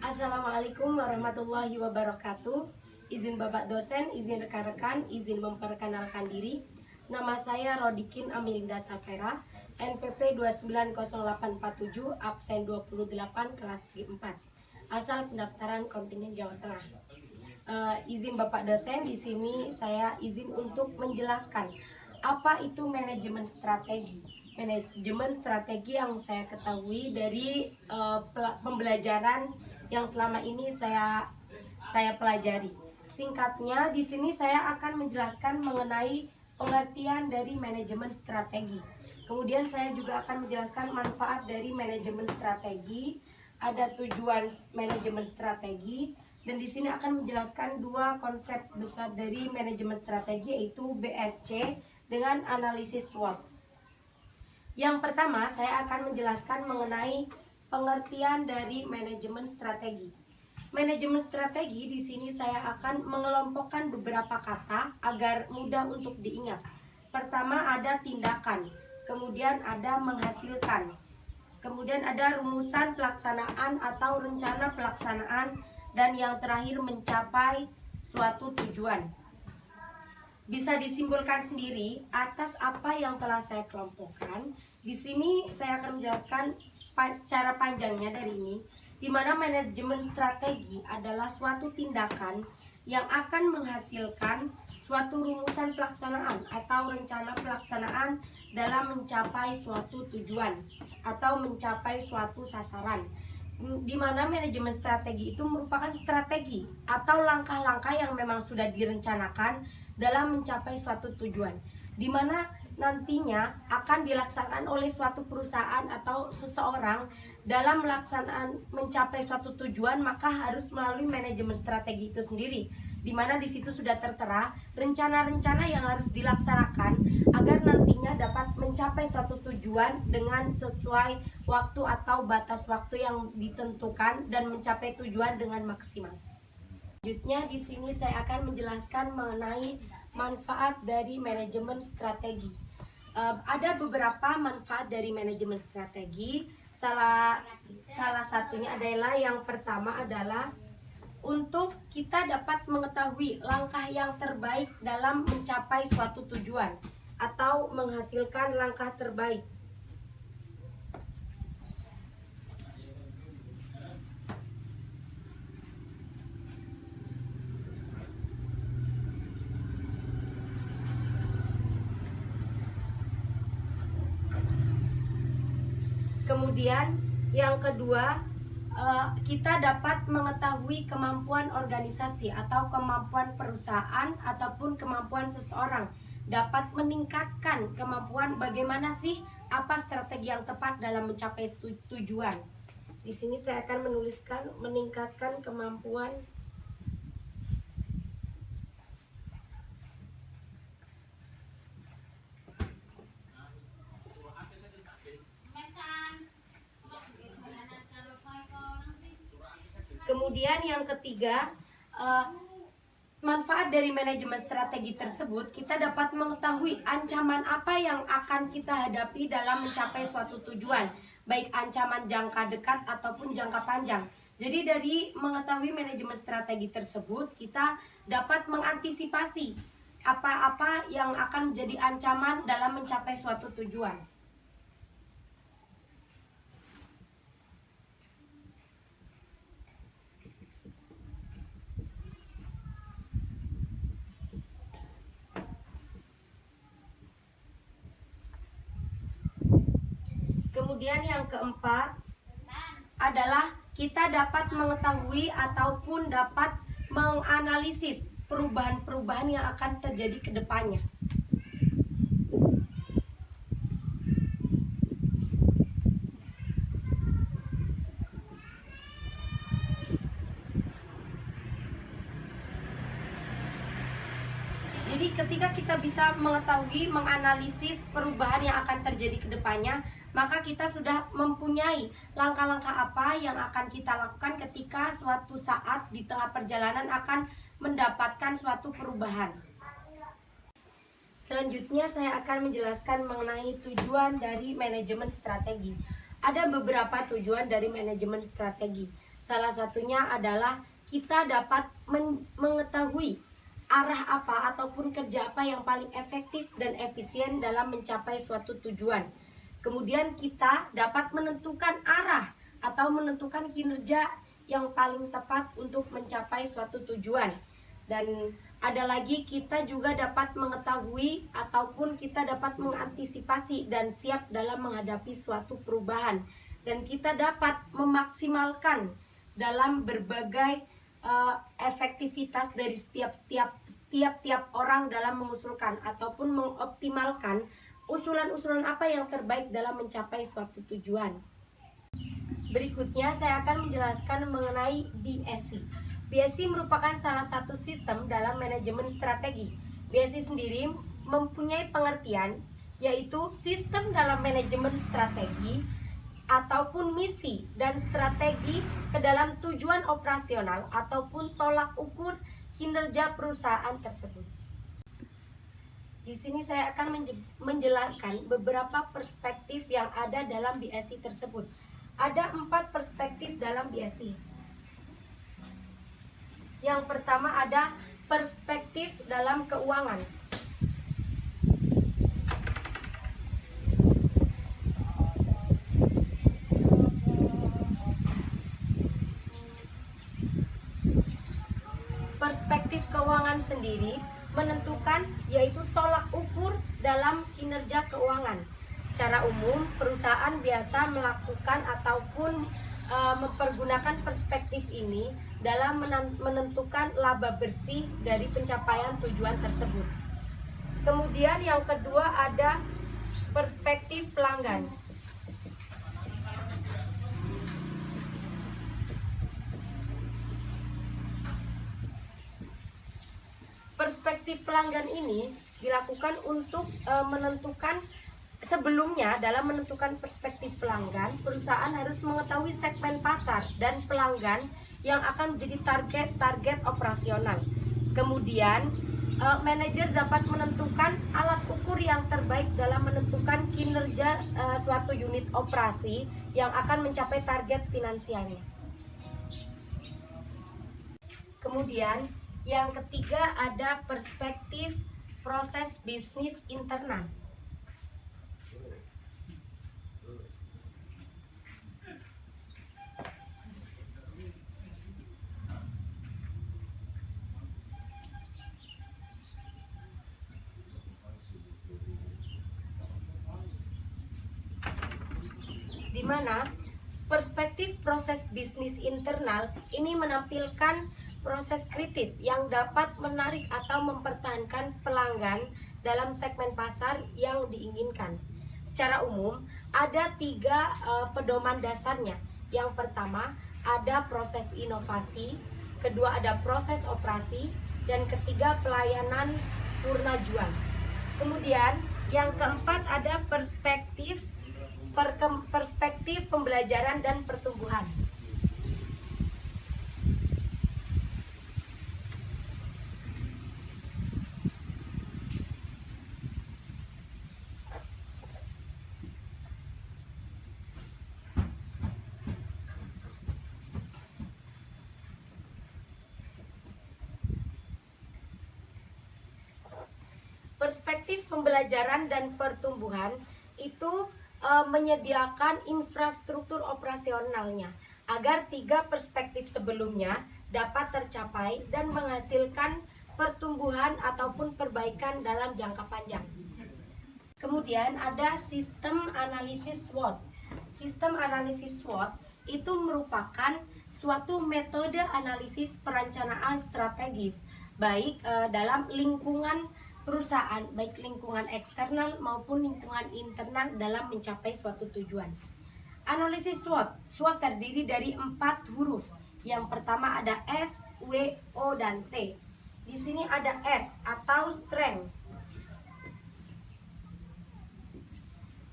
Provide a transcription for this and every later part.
Assalamualaikum warahmatullahi wabarakatuh. Izin Bapak dosen, izin rekan-rekan, izin memperkenalkan diri. Nama saya Rodikin Amelinda Safera, NPP 290847, absen 28, kelas G4. Asal pendaftaran kontingen Jawa Tengah. Izin Bapak dosen, di sini saya izin untuk menjelaskan apa itu manajemen strategi. Manajemen strategi yang saya ketahui dari pembelajaran yang selama ini saya pelajari. Singkatnya, di sini saya akan menjelaskan mengenai pengertian dari manajemen strategi. Kemudian saya juga akan menjelaskan manfaat dari manajemen strategi, ada tujuan manajemen strategi, dan di sini akan menjelaskan dua konsep besar dari manajemen strategi, yaitu BSC dengan analisis SWOT. Yang pertama, saya akan menjelaskan mengenai pengertian dari manajemen strategi. Manajemen strategi di sini saya akan mengelompokkan beberapa kata agar mudah untuk diingat. Pertama ada tindakan, kemudian ada menghasilkan, kemudian ada rumusan pelaksanaan atau rencana pelaksanaan, dan yang terakhir mencapai suatu tujuan. Bisa disimpulkan sendiri atas apa yang telah saya kelompokkan. Di sini saya akan menjelaskan secara panjangnya dari ini, di mana manajemen strategi adalah suatu tindakan yang akan menghasilkan suatu rumusan pelaksanaan atau rencana pelaksanaan dalam mencapai suatu tujuan atau mencapai suatu sasaran. Di mana manajemen strategi itu merupakan strategi atau langkah-langkah yang memang sudah direncanakan dalam mencapai suatu tujuan, di mana nantinya akan dilaksanakan oleh suatu perusahaan atau seseorang dalam melaksanaan mencapai suatu tujuan, maka harus melalui manajemen strategi itu sendiri, di mana di situ sudah tertera rencana-rencana yang harus dilaksanakan agar nantinya dapat mencapai suatu tujuan dengan sesuai waktu atau batas waktu yang ditentukan dan mencapai tujuan dengan maksimal. Selanjutnya di sini saya akan menjelaskan mengenai manfaat dari manajemen strategi. Ada beberapa manfaat dari manajemen strategi. Salah satunya adalah yang pertama adalah untuk kita dapat mengetahui langkah yang terbaik dalam mencapai suatu tujuan atau menghasilkan langkah terbaik. Kemudian yang kedua, kita dapat mengetahui kemampuan organisasi atau kemampuan perusahaan ataupun kemampuan seseorang, dapat meningkatkan kemampuan bagaimana sih apa strategi yang tepat dalam mencapai tujuan. Di sini saya akan menuliskan meningkatkan kemampuan Kemudian yang ketiga, manfaat dari manajemen strategi tersebut, kita dapat mengetahui ancaman apa yang akan kita hadapi dalam mencapai suatu tujuan, baik ancaman jangka dekat ataupun jangka panjang. Jadi dari mengetahui manajemen strategi tersebut, kita dapat mengantisipasi apa-apa yang akan menjadi ancaman dalam mencapai suatu tujuan. Kemudian yang keempat adalah kita dapat mengetahui ataupun dapat menganalisis perubahan-perubahan yang akan terjadi ke depannya. Jadi ketika kita bisa mengetahui, menganalisis perubahan yang akan terjadi ke depannya, maka kita sudah mempunyai langkah-langkah apa yang akan kita lakukan ketika suatu saat di tengah perjalanan akan mendapatkan suatu perubahan. Selanjutnya saya akan menjelaskan mengenai tujuan dari manajemen strategi. Ada beberapa tujuan dari manajemen strategi. Salah satunya adalah kita dapat mengetahui arah apa ataupun kerja apa yang paling efektif dan efisien dalam mencapai suatu tujuan. Kemudian kita dapat menentukan arah atau menentukan kinerja yang paling tepat untuk mencapai suatu tujuan. Dan ada lagi, kita juga dapat mengetahui ataupun kita dapat mengantisipasi dan siap dalam menghadapi suatu perubahan. Dan kita dapat memaksimalkan dalam berbagai efektivitas dari setiap orang dalam mengusulkan ataupun mengoptimalkan usulan-usulan apa yang terbaik dalam mencapai suatu tujuan. Berikutnya saya akan menjelaskan mengenai BSC. BSC merupakan salah satu sistem dalam manajemen strategi. BSC sendiri mempunyai pengertian yaitu sistem dalam manajemen strategi ataupun misi dan strategi ke dalam tujuan operasional ataupun tolak ukur kinerja perusahaan tersebut. Di sini saya akan menjelaskan beberapa perspektif yang ada dalam BSC tersebut. Ada 4 perspektif dalam BSC. Yang pertama ada perspektif dalam keuangan. Perspektif keuangan sendiri menentukan yaitu tolak ukur dalam kinerja keuangan. Secara umum, perusahaan biasa melakukan ataupun mempergunakan perspektif ini dalam menentukan laba bersih dari pencapaian tujuan tersebut. Kemudian yang kedua ada perspektif pelanggan. Perspektif pelanggan ini dilakukan untuk menentukan sebelumnya. Dalam menentukan perspektif pelanggan, perusahaan harus mengetahui segmen pasar dan pelanggan yang akan menjadi target operasional. Kemudian manajer dapat menentukan alat ukur yang terbaik dalam menentukan kinerja suatu unit operasi yang akan mencapai target finansialnya. Kemudian yang ketiga ada perspektif proses bisnis internal. Di mana perspektif proses bisnis internal ini menampilkan proses kritis yang dapat menarik atau mempertahankan pelanggan dalam segmen pasar yang diinginkan. Secara umum ada 3 pedoman dasarnya. Yang pertama ada proses inovasi, kedua ada proses operasi, dan ketiga pelayanan purna jual. Kemudian yang keempat ada perspektif pembelajaran dan pertumbuhan. Perspektif pembelajaran dan pertumbuhan itu menyediakan infrastruktur operasionalnya agar 3 perspektif sebelumnya dapat tercapai dan menghasilkan pertumbuhan ataupun perbaikan dalam jangka panjang. Kemudian ada sistem analisis SWOT. Sistem analisis SWOT itu merupakan suatu metode analisis perencanaan strategis baik dalam lingkungan perusahaan, baik lingkungan eksternal maupun lingkungan internal dalam mencapai suatu tujuan. Analisis SWOT. SWOT terdiri dari 4 huruf. Yang pertama ada S, W, O, dan T. Di sini ada S atau strength.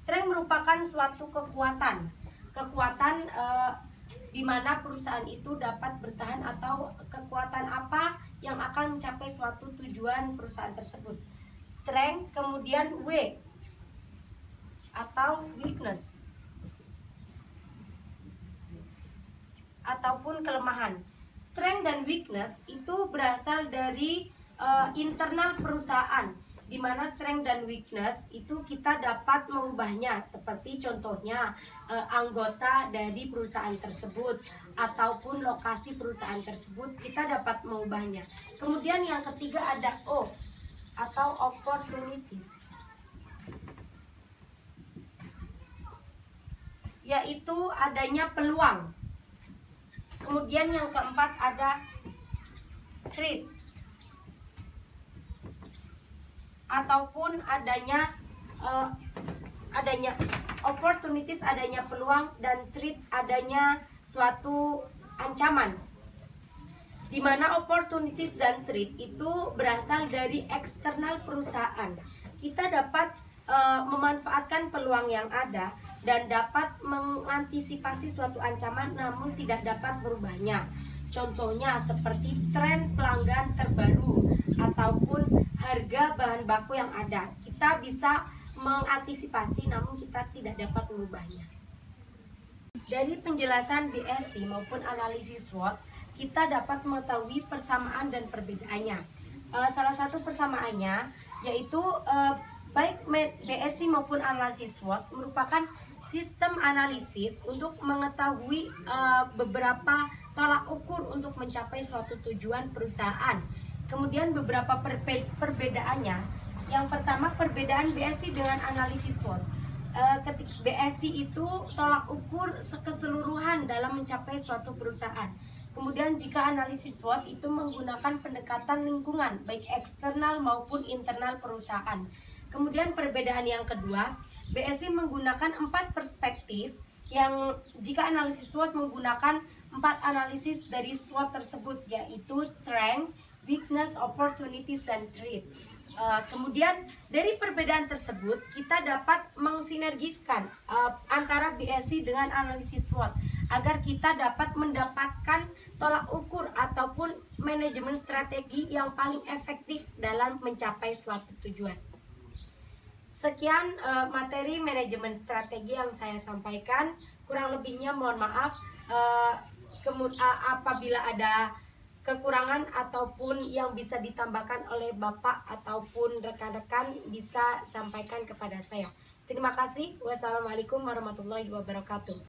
Strength merupakan suatu kekuatan. Kekuatan di mana perusahaan itu dapat bertahan atau kekuatan apa yang akan mencapai suatu tujuan perusahaan tersebut. Strength, kemudian W atau weakness. ataupun kelemahan. Strength dan weakness itu berasal dari internal perusahaan, di mana strength dan weakness itu kita dapat mengubahnya, seperti contohnya anggota dari perusahaan tersebut ataupun lokasi perusahaan tersebut, kita dapat mengubahnya. Kemudian yang ketiga ada O atau opportunities, yaitu adanya peluang. Kemudian yang keempat ada threat, ataupun adanya opportunities, adanya peluang, dan threat adanya suatu ancaman. Di mana opportunities dan threat itu berasal dari eksternal perusahaan. Kita dapat memanfaatkan peluang yang ada dan dapat mengantisipasi suatu ancaman namun tidak dapat merubahnya. Contohnya seperti tren pelanggan terbaru ataupun harga bahan baku yang ada. Kita bisa mengantisipasi namun kita tidak dapat merubahnya. Dari penjelasan BSI maupun analisis SWOT, kita dapat mengetahui persamaan dan perbedaannya. Salah satu persamaannya yaitu baik BSI maupun analisis SWOT merupakan sistem analisis untuk mengetahui beberapa tolak ukur untuk mencapai suatu tujuan perusahaan. Kemudian beberapa perbedaannya. Yang pertama, perbedaan BSI dengan analisis SWOT. Ketika BSI itu tolak ukur keseluruhan dalam mencapai suatu perusahaan. Kemudian jika analisis SWOT itu menggunakan pendekatan lingkungan, baik eksternal maupun internal perusahaan. Kemudian perbedaan yang kedua, BSI menggunakan 4 perspektif, yang jika analisis SWOT menggunakan 4 analisis dari SWOT tersebut, yaitu strength, weakness, opportunities, dan threat. Kemudian dari perbedaan tersebut kita dapat mensinergiskan antara BSI dengan analisis SWOT agar kita dapat mendapatkan tolak ukur ataupun manajemen strategi yang paling efektif dalam mencapai suatu tujuan. Sekian materi manajemen strategi yang saya sampaikan. Kurang lebihnya mohon maaf. Apabila ada kekurangan ataupun yang bisa ditambahkan oleh Bapak ataupun rekan-rekan, bisa sampaikan kepada saya. Terima kasih. Wassalamualaikum warahmatullahi wabarakatuh.